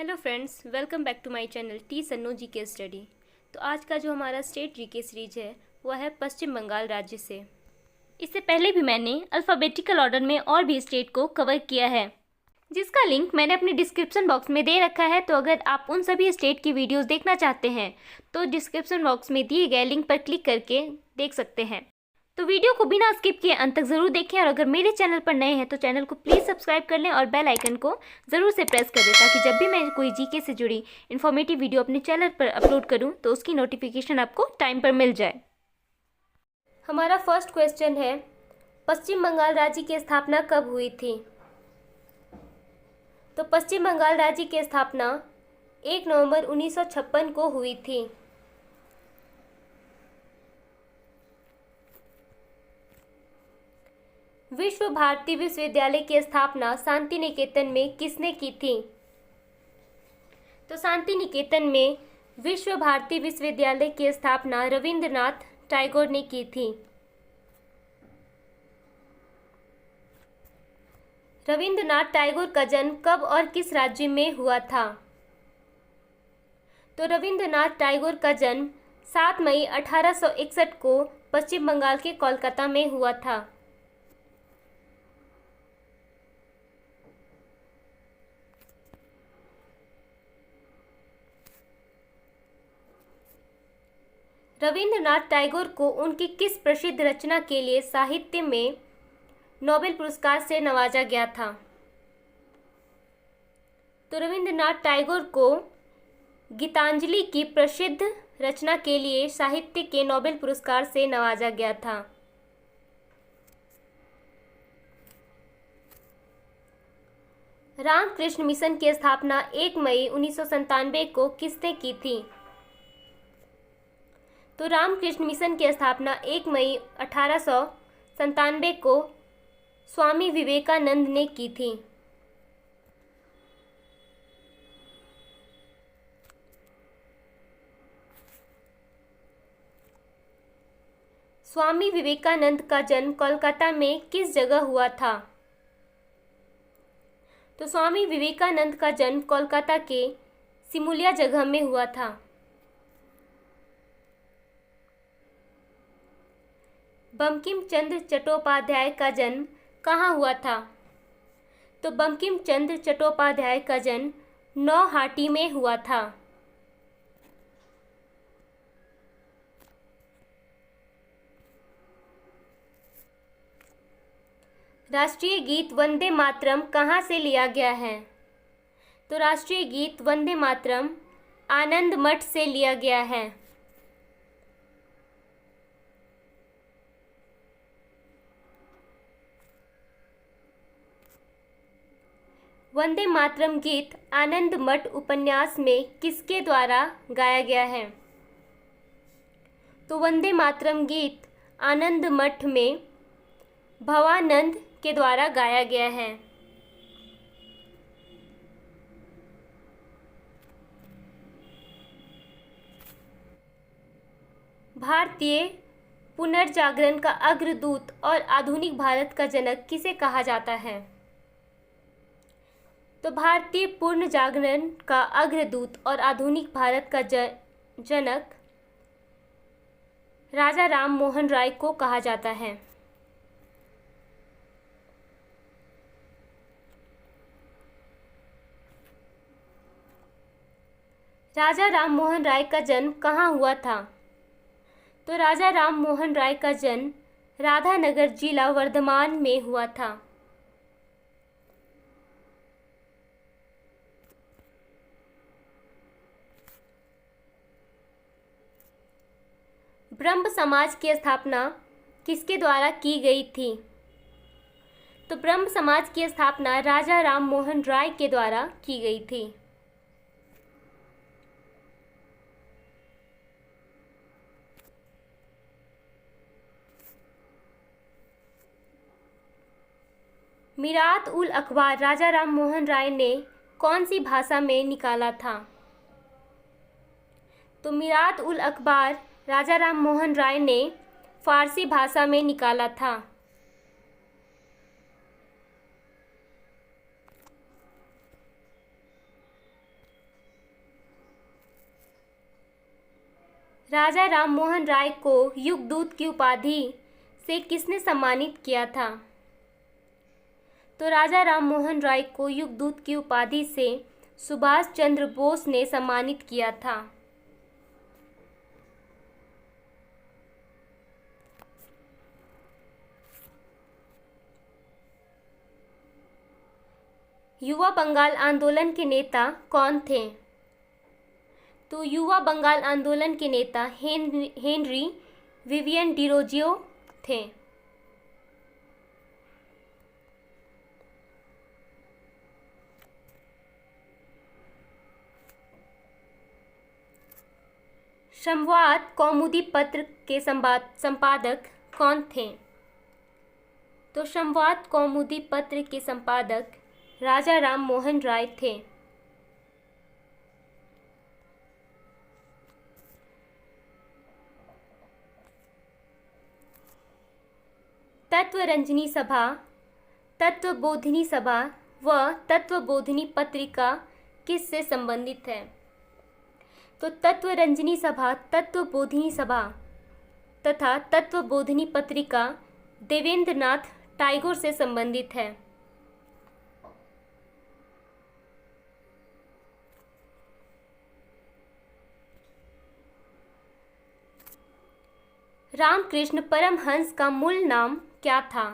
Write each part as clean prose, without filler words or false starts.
Hello friends, welcome back to my channel T सन्नो GK study. तो आज का जो हमारा स्टेट जीके सीरीज है वह है पश्चिम बंगाल राज्य से। इससे पहले भी मैंने अल्फ़ाबेटिकल ऑर्डर में और भी स्टेट को कवर किया है, जिसका लिंक मैंने अपने डिस्क्रिप्शन बॉक्स में दे रखा है। तो अगर आप उन सभी स्टेट की वीडियोस देखना चाहते हैं तो डिस्क्रिप्शन बॉक्स में दिए गए लिंक पर क्लिक करके देख सकते हैं। तो वीडियो को बिना स्किप किए अंत तक ज़रूर देखें, और अगर मेरे चैनल पर नए हैं तो चैनल को प्लीज़ सब्सक्राइब कर लें और बेल आइकन को ज़रूर से प्रेस कर दें, ताकि जब भी मैं कोई जीके से जुड़ी इन्फॉर्मेटिव वीडियो अपने चैनल पर अपलोड करूं तो उसकी नोटिफिकेशन आपको टाइम पर मिल जाए। हमारा फर्स्ट क्वेश्चन है, पश्चिम बंगाल राज्य की स्थापना कब हुई थी? तो पश्चिम बंगाल राज्य की स्थापना 1 नवंबर 1956 को हुई थी। विश्व भारती विश्वविद्यालय की स्थापना शांति निकेतन में किसने की थी? तो शांति निकेतन में विश्व भारती विश्वविद्यालय की स्थापना रविंद्रनाथ टैगोर ने की थी। रविंद्रनाथ टैगोर का जन्म कब और किस राज्य में हुआ था? तो रविंद्रनाथ टैगोर का जन्म 7 मई 1861 को पश्चिम बंगाल के कोलकाता में हुआ था। रविंद्रनाथ टैगोर को उनकी किस प्रसिद्ध रचना के लिए साहित्य में नोबेल पुरस्कार से नवाजा गया था? तो रविंद्रनाथ टैगोर को गीतांजलि की प्रसिद्ध रचना के लिए साहित्य के नोबेल पुरस्कार से नवाजा गया था। रामकृष्ण मिशन की स्थापना 1 मई 1997 को किसने की थी? तो रामकृष्ण मिशन की स्थापना 1 मई 1897 को स्वामी विवेकानंद ने की थी। स्वामी विवेकानंद का जन्म कोलकाता में किस जगह हुआ था? तो स्वामी विवेकानंद का जन्म कोलकाता के सिमुलिया जगह में हुआ था। बंकिम चंद्र चट्टोपाध्याय का जन्म कहाँ हुआ था? तो बंकिम चंद्र चट्टोपाध्याय का जन्म नौहाटी में हुआ था। राष्ट्रीय गीत वंदे मातरम कहाँ से लिया गया है? तो राष्ट्रीय गीत वंदे मातरम आनंद मठ से लिया गया है। वंदे मातरम गीत आनंद मठ उपन्यास में किसके द्वारा गाया गया है? तो वंदे मातरम गीत आनंद मठ में भवानंद के द्वारा गाया गया है। भारतीय पुनर्जागरण का अग्रदूत और आधुनिक भारत का जनक किसे कहा जाता है? तो भारतीय पूर्ण जागरण का अग्रदूत और आधुनिक भारत का जनक राजा राम मोहन राय को कहा जाता है। राजा राम मोहन राय का जन्म कहाँ हुआ था? तो राजा राम मोहन राय का जन्म राधानगर जिला वर्धमान में हुआ था। ब्रह्म समाज की स्थापना किसके द्वारा की गई थी? तो ब्रह्म समाज की स्थापना राजा राम मोहन राय के द्वारा की गई थी। मिरात उल अखबार राजा राम मोहन राय ने कौन सी भाषा में निकाला था? तो मिरात उल अखबार राजा राम मोहन राय ने फारसी भाषा में निकाला था। राजा राम मोहन राय को युगदूत की उपाधि से किसने सम्मानित किया था? तो राजा राम मोहन राय को युगदूत की उपाधि से सुभाष चंद्र बोस ने सम्मानित किया था। युवा बंगाल आंदोलन के नेता कौन थे? तो युवा बंगाल आंदोलन के नेता हेनरी विवियन डिरोजियो थे। संवाद कौमुदी पत्र के संपादक कौन थे? तो संवाद कौमुदी पत्र के संपादक राजा राम मोहन राय थे। तत्वरंजनी सभा, तत्वबोधिनी सभा व तत्वबोधिनी पत्रिका किससे संबंधित है? तो तत्वरंजनी सभा, तत्वबोधिनी सभा तथा तत्वबोधिनी पत्रिका देवेंद्रनाथ टैगोर से संबंधित है। रामकृष्ण परमहंस का मूल नाम क्या था?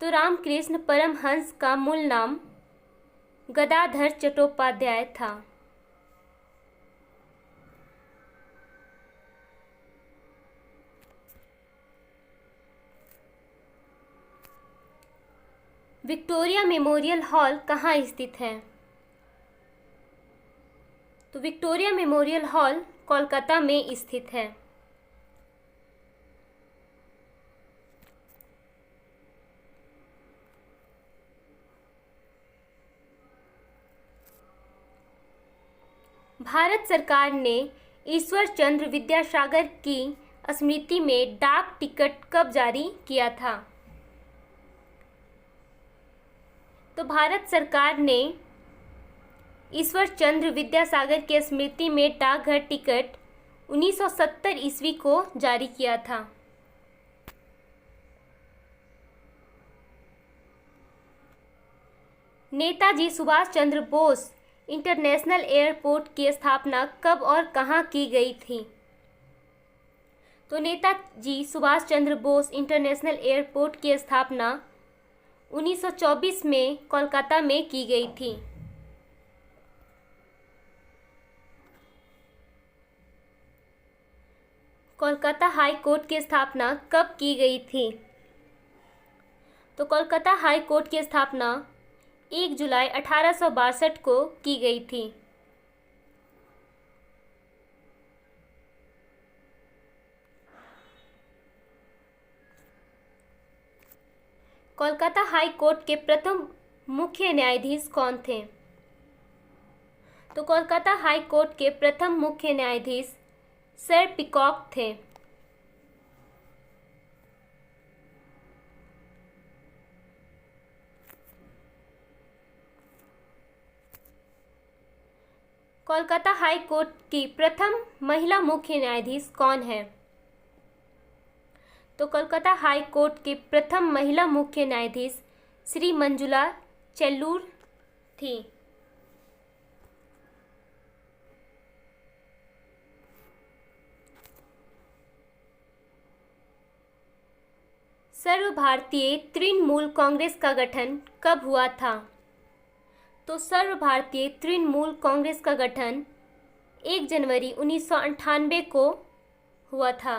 तो रामकृष्ण परमहंस का मूल नाम गदाधर चट्टोपाध्याय था। विक्टोरिया मेमोरियल हॉल कहाँ स्थित है? तो विक्टोरिया मेमोरियल हॉल कोलकाता में स्थित है। भारत सरकार ने ईश्वर चंद्र विद्यासागर की स्मृति में डाक टिकट कब जारी किया था? तो भारत सरकार ने ईश्वर चंद्र विद्यासागर के स्मृति में डाकघर टिकट 1970 ईस्वी को जारी किया था। नेताजी सुभाष चंद्र बोस इंटरनेशनल एयरपोर्ट की स्थापना कब और कहाँ की गई थी? तो नेताजी सुभाष चंद्र बोस इंटरनेशनल एयरपोर्ट की स्थापना 1924 में कोलकाता में की गई थी। कोलकाता हाई कोर्ट की स्थापना कब की गई थी? तो कोलकाता हाई कोर्ट की स्थापना 1 जुलाई 1862 को की गई थी। कोलकाता हाई कोर्ट के प्रथम मुख्य न्यायाधीश कौन थे? तो कोलकाता हाई कोर्ट के प्रथम मुख्य न्यायाधीश सर पीकॉक थे। कोलकाता हाई कोर्ट की प्रथम महिला मुख्य न्यायाधीश कौन है? तो कोलकाता हाई कोर्ट के प्रथम महिला मुख्य न्यायाधीश श्री मंजुला चेल्लूर थी। सर्व भारतीय तृणमूल कांग्रेस का गठन कब हुआ था? तो सर्व भारतीय तृणमूल कांग्रेस का गठन 1 जनवरी 1998 को हुआ था।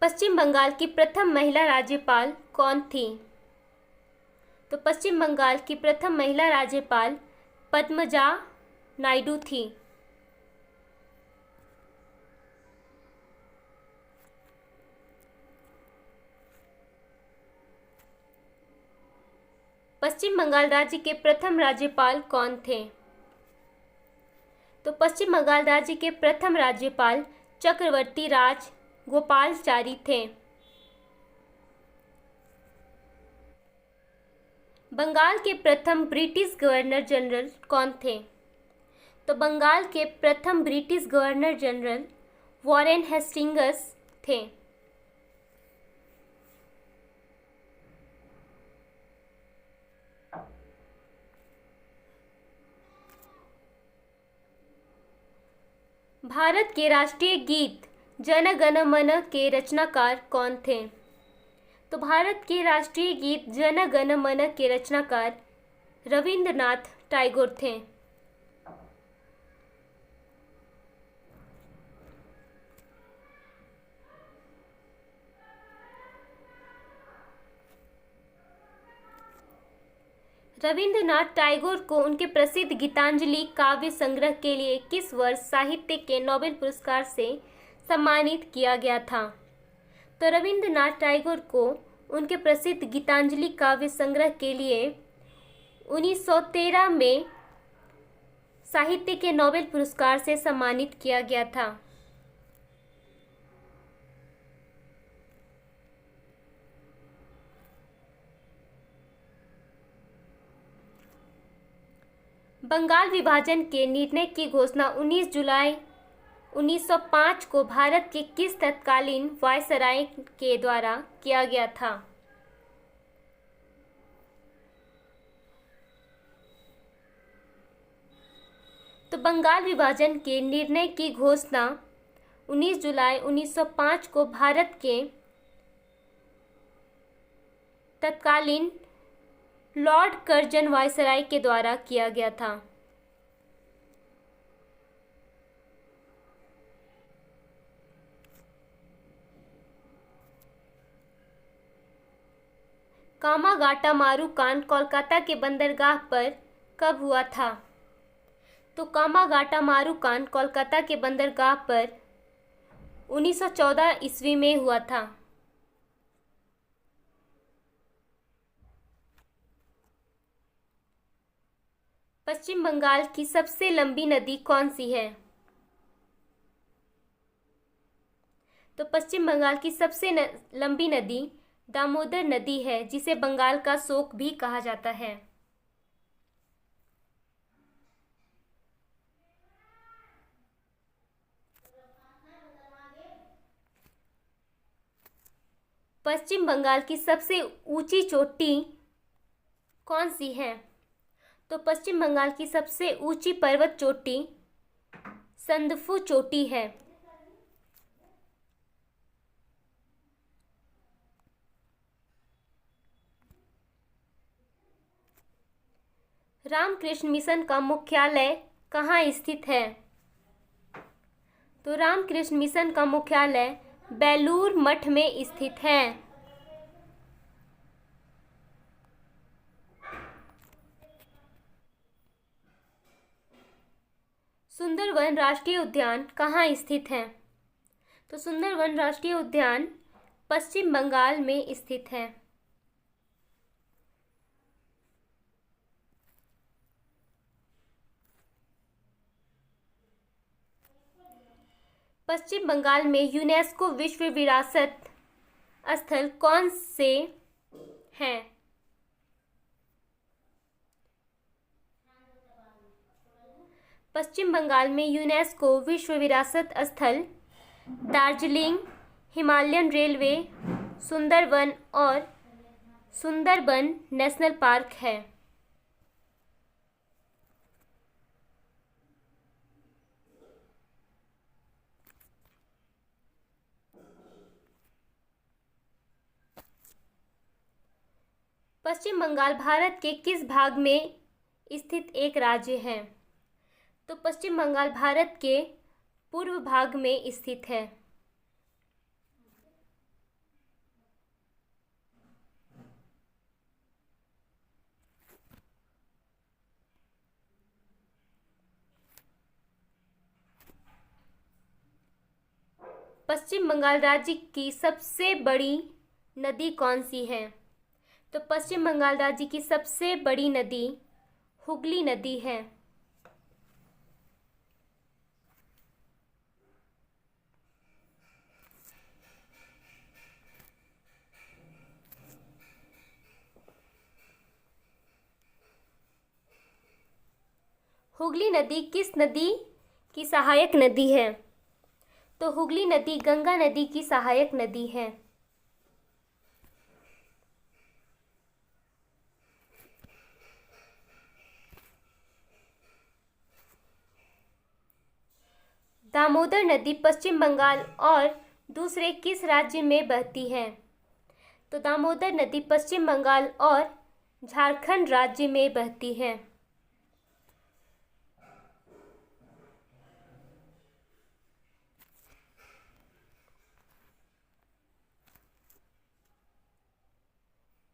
पश्चिम बंगाल की प्रथम महिला राज्यपाल कौन थी? तो पश्चिम बंगाल की प्रथम महिला राज्यपाल पद्मजा नायडू थी। पश्चिम बंगाल राज्य के प्रथम राज्यपाल कौन थे? तो पश्चिम बंगाल राज्य के प्रथम राज्यपाल चक्रवर्ती राज गोपालचारी थे। बंगाल के प्रथम ब्रिटिश गवर्नर जनरल कौन थे? तो बंगाल के प्रथम British governor general Warren Hastings थे। भारत के राष्ट्रीय गीत जन गण मन के रचनाकार कौन थे? तो भारत के राष्ट्रीय गीत जन गण मन के रचनाकार रविंद्रनाथ टैगोर थे। रविंद्रनाथ टैगोर को उनके प्रसिद्ध गीतांजलि काव्य संग्रह के लिए किस वर्ष साहित्य के नोबेल पुरस्कार से सम्मानित किया गया था? तो रविंद्रनाथ टैगोर को उनके प्रसिद्ध गीतांजलि काव्य संग्रह के लिए 1913 में साहित्य के नोबेल पुरस्कार से सम्मानित किया गया था। बंगाल विभाजन के निर्णय की घोषणा 19 जुलाई 1905 को भारत के किस तत्कालीन वायसराय के द्वारा किया गया था? तो बंगाल विभाजन के निर्णय की घोषणा 19 जुलाई 1905 को भारत के तत्कालीन लॉर्ड कर्जन वायसराय के द्वारा किया गया था। कामागाटा मारूकान कोलकाता के बंदरगाह पर कब हुआ था? तो कामागाटा मारूकान कोलकाता के बंदरगाह पर 1914 ईस्वी में हुआ था। पश्चिम बंगाल की सबसे लंबी नदी कौन सी है? तो पश्चिम बंगाल की सबसे लंबी नदी दामोदर नदी है, जिसे बंगाल का शोक भी कहा जाता है। पश्चिम बंगाल की सबसे ऊंची चोटी कौन सी है? तो पश्चिम बंगाल की सबसे ऊंची पर्वत चोटी संदफू चोटी है। रामकृष्ण मिशन का मुख्यालय कहाँ स्थित है? तो रामकृष्ण मिशन का मुख्यालय बेलूर मठ में स्थित है। सुंदरवन राष्ट्रीय उद्यान कहाँ स्थित है? तो सुंदरवन राष्ट्रीय उद्यान पश्चिम बंगाल में स्थित है। पश्चिम बंगाल में यूनेस्को विश्व विरासत स्थल कौन से हैं? पश्चिम बंगाल में यूनेस्को विश्व विरासत स्थल दार्जिलिंग, हिमालयन रेलवे, सुंदरवन और सुंदरबन नेशनल पार्क है। पश्चिम बंगाल भारत के किस भाग में स्थित एक राज्य है? तो पश्चिम बंगाल भारत के पूर्व भाग में स्थित है। पश्चिम बंगाल राज्य की सबसे बड़ी नदी कौन सी है? तो पश्चिम बंगाल राज्य की सबसे बड़ी नदी हुगली नदी है। हुगली नदी किस नदी की सहायक नदी है? तो हुगली नदी गंगा नदी की सहायक नदी है। दामोदर नदी पश्चिम बंगाल और दूसरे किस राज्य में बहती है? तो दामोदर नदी पश्चिम बंगाल और झारखंड राज्य में बहती है।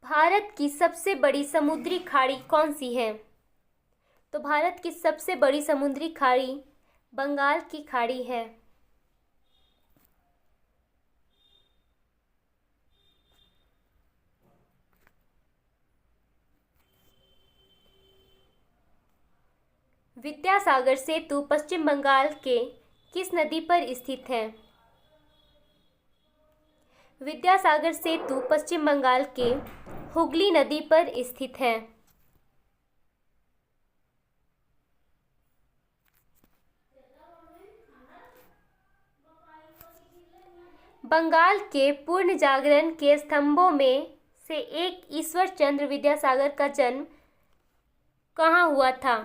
भारत की सबसे बड़ी समुद्री खाड़ी कौन सी है? तो भारत की सबसे बड़ी समुद्री खाड़ी बंगाल की खाड़ी है। विद्यासागर सेतु पश्चिम बंगाल के किस नदी पर स्थित है? विद्यासागर सेतु पश्चिम बंगाल के हुगली नदी पर स्थित है। बंगाल के पूर्ण जागरण के स्तंभों में से एक ईश्वर चंद्र विद्यासागर का जन्म कहाँ हुआ था?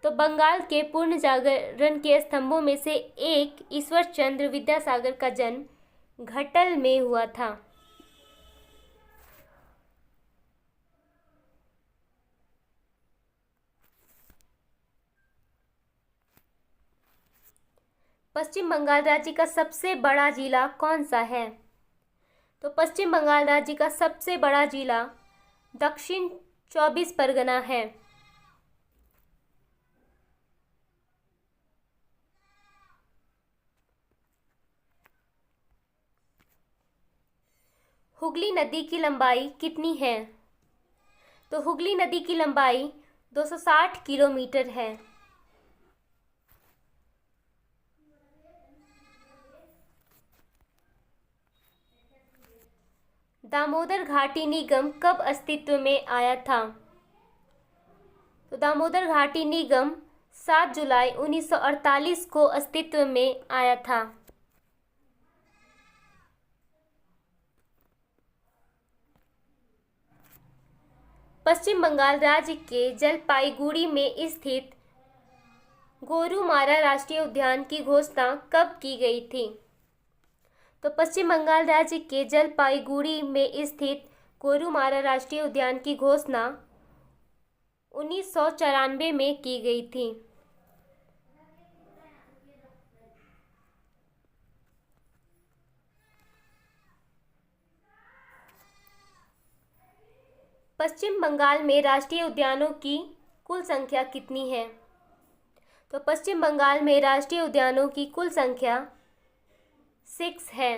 तो बंगाल के पूर्ण जागरण के स्तंभों में से एक ईश्वर चंद्र विद्यासागर का जन्म घटल में हुआ था। पश्चिम बंगाल राज्य का सबसे बड़ा जिला कौन सा है? तो पश्चिम बंगाल राज्य का सबसे बड़ा जिला दक्षिण 24 परगना है। हुगली नदी की लंबाई कितनी है? तो हुगली नदी की लंबाई 260 किलोमीटर है। दामोदर घाटी निगम कब अस्तित्व में आया था? तो दामोदर घाटी निगम 7 जुलाई 1948 को अस्तित्व में आया था। पश्चिम बंगाल राज्य के जलपाईगुड़ी में स्थित गोरुमारा राष्ट्रीय उद्यान की घोषणा कब की गई थी? तो पश्चिम बंगाल राज्य के जलपाईगुड़ी में स्थित गोरुमारा राष्ट्रीय उद्यान की घोषणा 1994 में की गई थी। पश्चिम बंगाल में राष्ट्रीय उद्यानों की कुल संख्या कितनी है? तो पश्चिम बंगाल में राष्ट्रीय उद्यानों की कुल संख्या 6 है।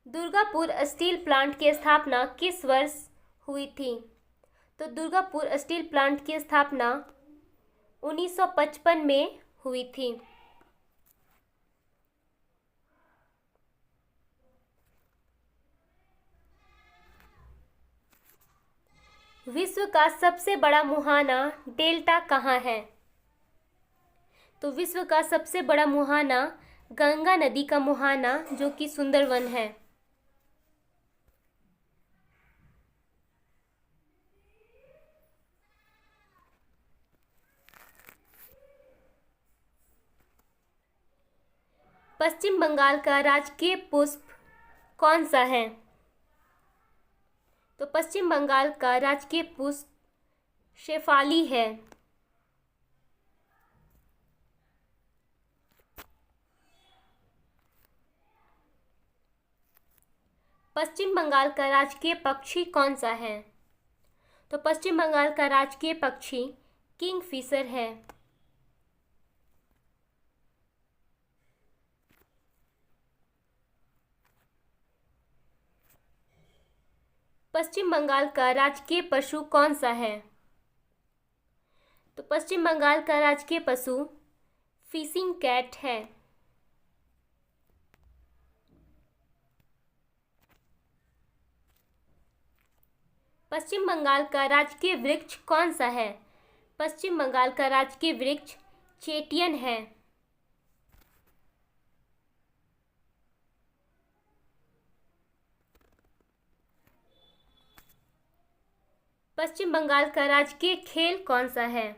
दुर्गापुर स्टील प्लांट की स्थापना किस वर्ष हुई थी? तो दुर्गापुर स्टील प्लांट की स्थापना 1955 में हुई थी। विश्व का सबसे बड़ा मुहाना डेल्टा कहाँ है? तो विश्व का सबसे बड़ा मुहाना गंगा नदी का मुहाना जो कि सुंदरवन है। पश्चिम बंगाल का राजकीय पुष्प कौन सा है? तो पश्चिम बंगाल का राजकीय पुष्प शेफाली है। पश्चिम बंगाल का राजकीय पक्षी कौन सा है? तो पश्चिम बंगाल का राजकीय पक्षी किंगफिशर है। पश्चिम बंगाल का राजकीय पशु कौन सा है? तो पश्चिम बंगाल का राजकीय पशु फिशिंग कैट है। पश्चिम बंगाल का राजकीय वृक्ष कौन सा है? पश्चिम बंगाल का राजकीय वृक्ष चेटियन है। पश्चिम बंगाल का राजकीय खेल कौन सा है?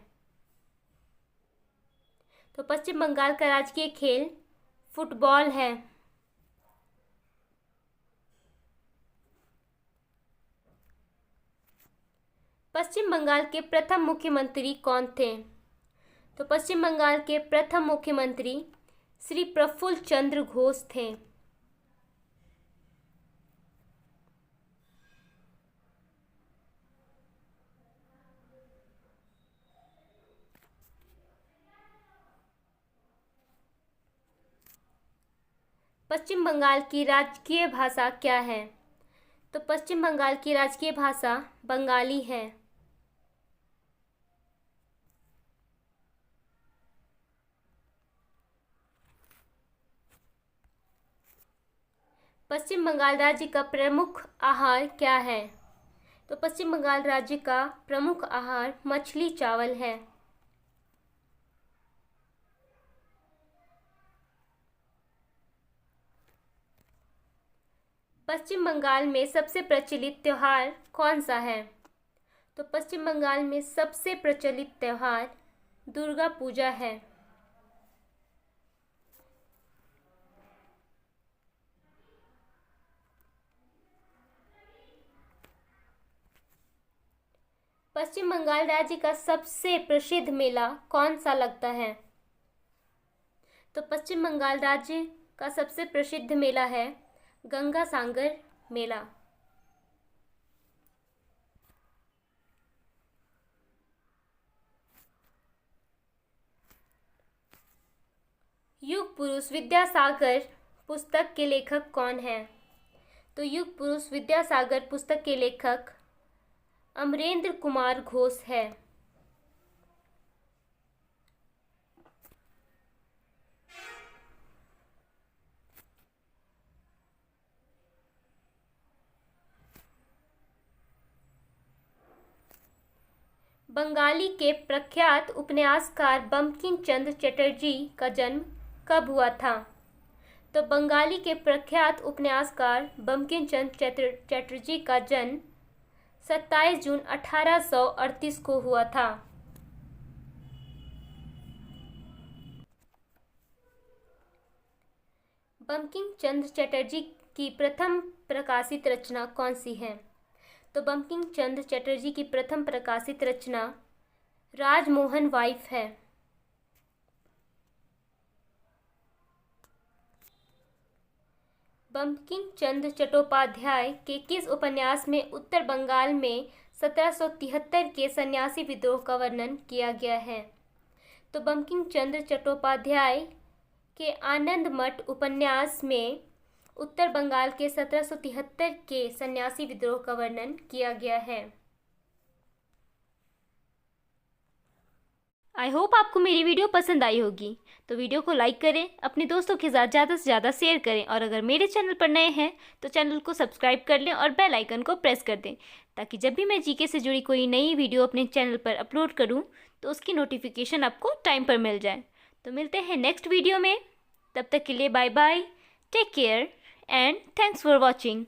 तो पश्चिम बंगाल का राजकीय खेल फुटबॉल है। पश्चिम बंगाल के प्रथम मुख्यमंत्री कौन थे? तो पश्चिम बंगाल के प्रथम मुख्यमंत्री श्री प्रफुल्ल चंद्र घोष थे। पश्चिम बंगाल की राजकीय भाषा क्या है? तो पश्चिम बंगाल की राजकीय भाषा बंगाली है। पश्चिम बंगाल राज्य का प्रमुख आहार क्या है? तो पश्चिम बंगाल राज्य का प्रमुख आहार मछली चावल है। पश्चिम बंगाल में सबसे प्रचलित त्योहार कौन सा है? तो पश्चिम बंगाल में सबसे प्रचलित त्योहार दुर्गा पूजा है। पश्चिम बंगाल राज्य का सबसे प्रसिद्ध मेला कौन सा लगता है? तो पश्चिम बंगाल राज्य का सबसे प्रसिद्ध मेला है गंगा सागर मेला। युग पुरुष विद्यासागर पुस्तक के लेखक कौन है? तो युग पुरुष विद्यासागर पुस्तक के लेखक अमरेंद्र कुमार घोष है। बंगाली के प्रख्यात उपन्यासकार बंकिम चंद्र चटर्जी का जन्म कब हुआ था? तो बंगाली के प्रख्यात उपन्यासकार बंकिम चंद्र चटर्जी का जन्म 27 जून 1838 को हुआ था। बंकिम चंद्र चटर्जी की प्रथम प्रकाशित रचना कौन सी है? तो बंकिम चंद्र चटर्जी की प्रथम प्रकाशित रचना राजमोहन वाइफ है। बंकिम चंद्र चट्टोपाध्याय के किस उपन्यास में उत्तर बंगाल में 1773 के सन्यासी विद्रोह का वर्णन किया गया है? तो बंकिम चंद्र चट्टोपाध्याय के आनंद मठ उपन्यास में उत्तर बंगाल के 1773 के सन्यासी विद्रोह का वर्णन किया गया है। आई होप आपको मेरी वीडियो पसंद आई होगी, तो वीडियो को लाइक करें, अपने दोस्तों के साथ ज़्यादा से ज़्यादा शेयर करें और अगर मेरे चैनल पर नए हैं तो चैनल को सब्सक्राइब कर लें और बेल आइकन को प्रेस कर दें, ताकि जब भी मैं जीके से जुड़ी कोई नई वीडियो अपने चैनल पर अपलोड करूं तो उसकी नोटिफिकेशन आपको टाइम पर मिल जाए। तो मिलते हैं नेक्स्ट वीडियो में, तब तक के लिए bye bye, take care and thanks for watching.